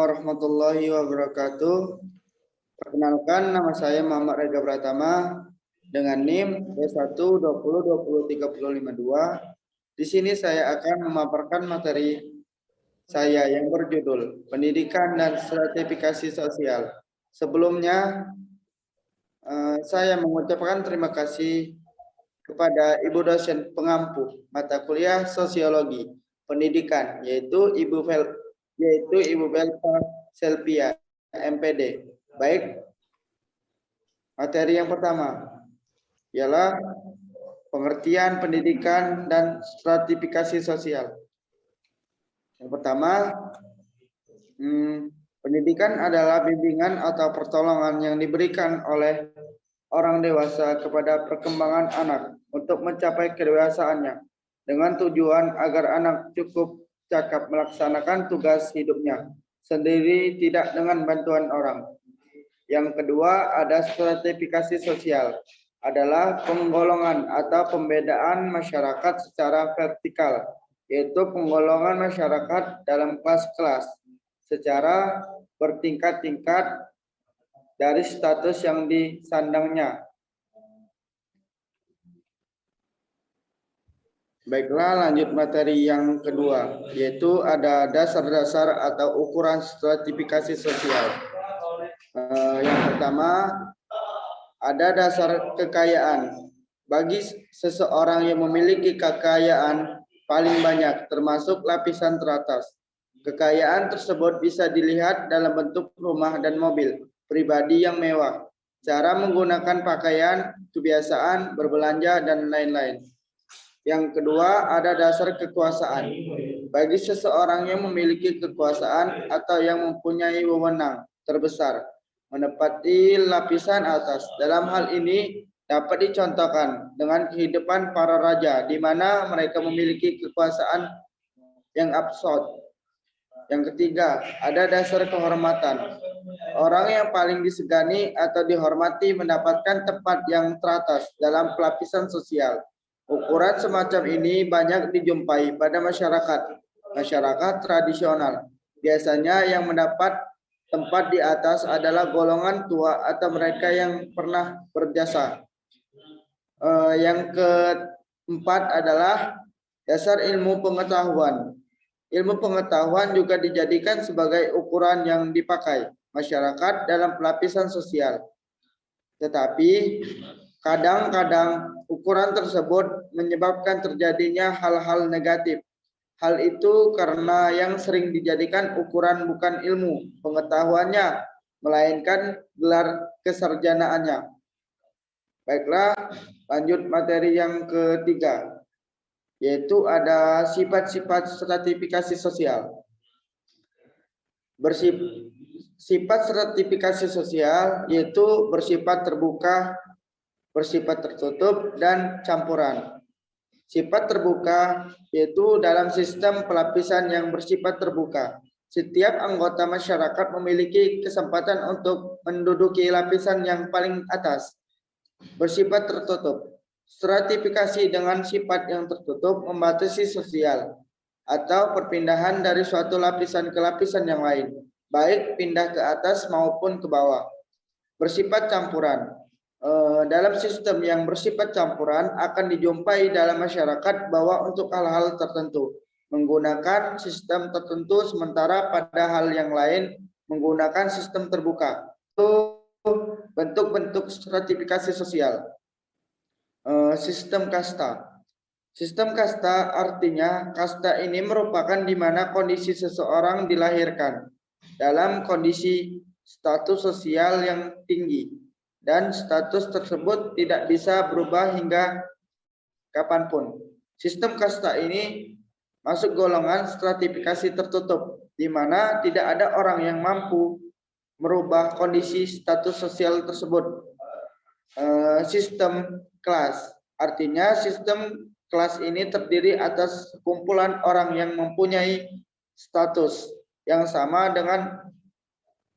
warahmatullahi wabarakatuh. Perkenalkan, nama saya Muhammad Rega Pratama dengan NIM B120203052. Di sini saya akan memaparkan materi saya yang berjudul Pendidikan dan Stratifikasi Sosial. Sebelumnya, saya mengucapkan terima kasih kepada Ibu dosen pengampu mata kuliah Sosiologi Pendidikan, yaitu Ibu Belva Selvia, MPD. Baik, materi yang pertama ialah pengertian pendidikan dan stratifikasi sosial. Yang pertama, pendidikan adalah bimbingan atau pertolongan yang diberikan oleh orang dewasa kepada perkembangan anak untuk mencapai kedewasaannya dengan tujuan agar anak cukup cakap melaksanakan tugas hidupnya sendiri, tidak dengan bantuan orang. Yang kedua, ada stratifikasi sosial, adalah penggolongan atau pembedaan masyarakat secara vertikal, yaitu penggolongan masyarakat dalam kelas-kelas secara bertingkat-tingkat dari status yang disandangnya. Baiklah, lanjut materi yang kedua, yaitu ada dasar-dasar atau ukuran stratifikasi sosial. Yang pertama, ada dasar kekayaan. Bagi seseorang yang memiliki kekayaan paling banyak, termasuk lapisan teratas, kekayaan tersebut bisa dilihat dalam bentuk rumah dan mobil pribadi yang mewah, cara menggunakan pakaian, kebiasaan berbelanja, dan lain-lain. Yang kedua, ada dasar kekuasaan. Bagi seseorang yang memiliki kekuasaan atau yang mempunyai wewenang terbesar menepati lapisan atas. Dalam hal ini dapat dicontohkan dengan kehidupan para raja, di mana mereka memiliki kekuasaan yang absolut. Yang ketiga, ada dasar kehormatan. Orang yang paling disegani atau dihormati mendapatkan tempat yang teratas dalam pelapisan sosial. Ukuran semacam ini banyak dijumpai pada masyarakat tradisional. Biasanya yang mendapat tempat di atas adalah golongan tua atau mereka yang pernah berjasa. Yang keempat adalah dasar ilmu pengetahuan. Ilmu pengetahuan juga dijadikan sebagai ukuran yang dipakai masyarakat dalam pelapisan sosial. Tetapi kadang-kadang ukuran tersebut menyebabkan terjadinya hal-hal negatif. Hal itu karena yang sering dijadikan ukuran bukan ilmu pengetahuannya, melainkan gelar kesarjanaannya. Baiklah, lanjut materi yang ketiga, yaitu ada sifat-sifat stratifikasi sosial. Sifat stratifikasi sosial yaitu bersifat terbuka, bersifat tertutup, dan campuran. Sifat terbuka yaitu dalam sistem pelapisan yang bersifat terbuka. Setiap anggota masyarakat memiliki kesempatan untuk menduduki lapisan yang paling atas. Bersifat tertutup. Stratifikasi dengan sifat yang tertutup membatasi sosial atau perpindahan dari suatu lapisan ke lapisan yang lain, baik pindah ke atas maupun ke bawah. Bersifat campuran. Dalam sistem yang bersifat campuran akan dijumpai dalam masyarakat bahwa untuk hal-hal tertentu menggunakan sistem tertentu, sementara pada hal yang lain menggunakan sistem terbuka. Itu bentuk-bentuk stratifikasi sosial. Sistem kasta. Sistem kasta artinya kasta ini merupakan di mana kondisi seseorang dilahirkan dalam kondisi status sosial yang tinggi, dan status tersebut tidak bisa berubah hingga kapanpun. Sistem kasta ini masuk golongan stratifikasi tertutup, di mana tidak ada orang yang mampu merubah kondisi status sosial tersebut. Sistem kelas, artinya sistem kelas ini terdiri atas kumpulan orang yang mempunyai status yang sama dengan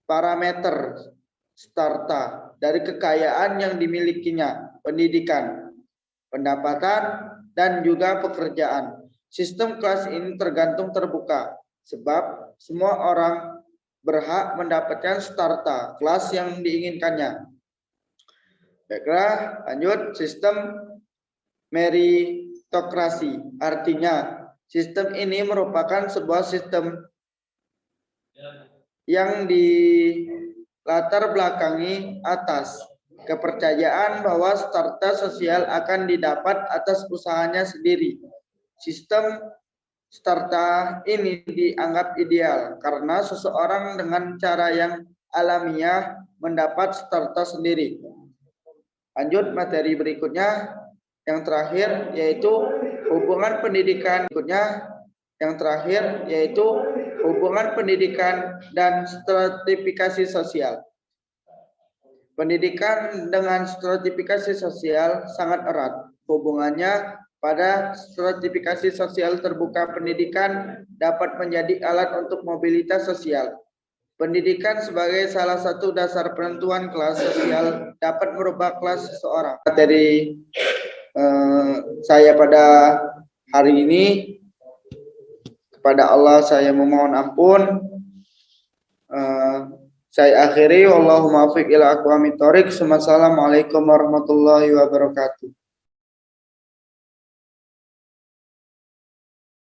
parameter strata dari kekayaan yang dimilikinya, pendidikan, pendapatan, dan juga pekerjaan. Sistem kelas ini tergantung terbuka, sebab semua orang berhak mendapatkan starta, kelas yang diinginkannya. Baiklah, lanjut. Sistem meritokrasi. Artinya, sistem ini merupakan sebuah sistem yang dilatar belakangi atas kepercayaan bahwa starta sosial akan didapat atas usahanya sendiri. Sistem starta ini dianggap ideal karena seseorang dengan cara yang alamiah mendapat starta sendiri. Lanjut materi berikutnya, yang terakhir yaitu hubungan pendidikan. Berikutnya, yang terakhir yaitu hubungan pendidikan dan stratifikasi sosial. Pendidikan dengan stratifikasi sosial sangat erat hubungannya. Pada stratifikasi sosial terbuka, pendidikan dapat menjadi alat untuk mobilitas sosial. Pendidikan sebagai salah satu dasar penentuan kelas sosial dapat merubah kelas seseorang. Dari saya pada hari ini, kepada Allah saya memohon ampun. Saya akhiri, wallahumma muwaffiq ila aqwamit thoriq. Wassalamualaikum warahmatullahi wabarakatuh.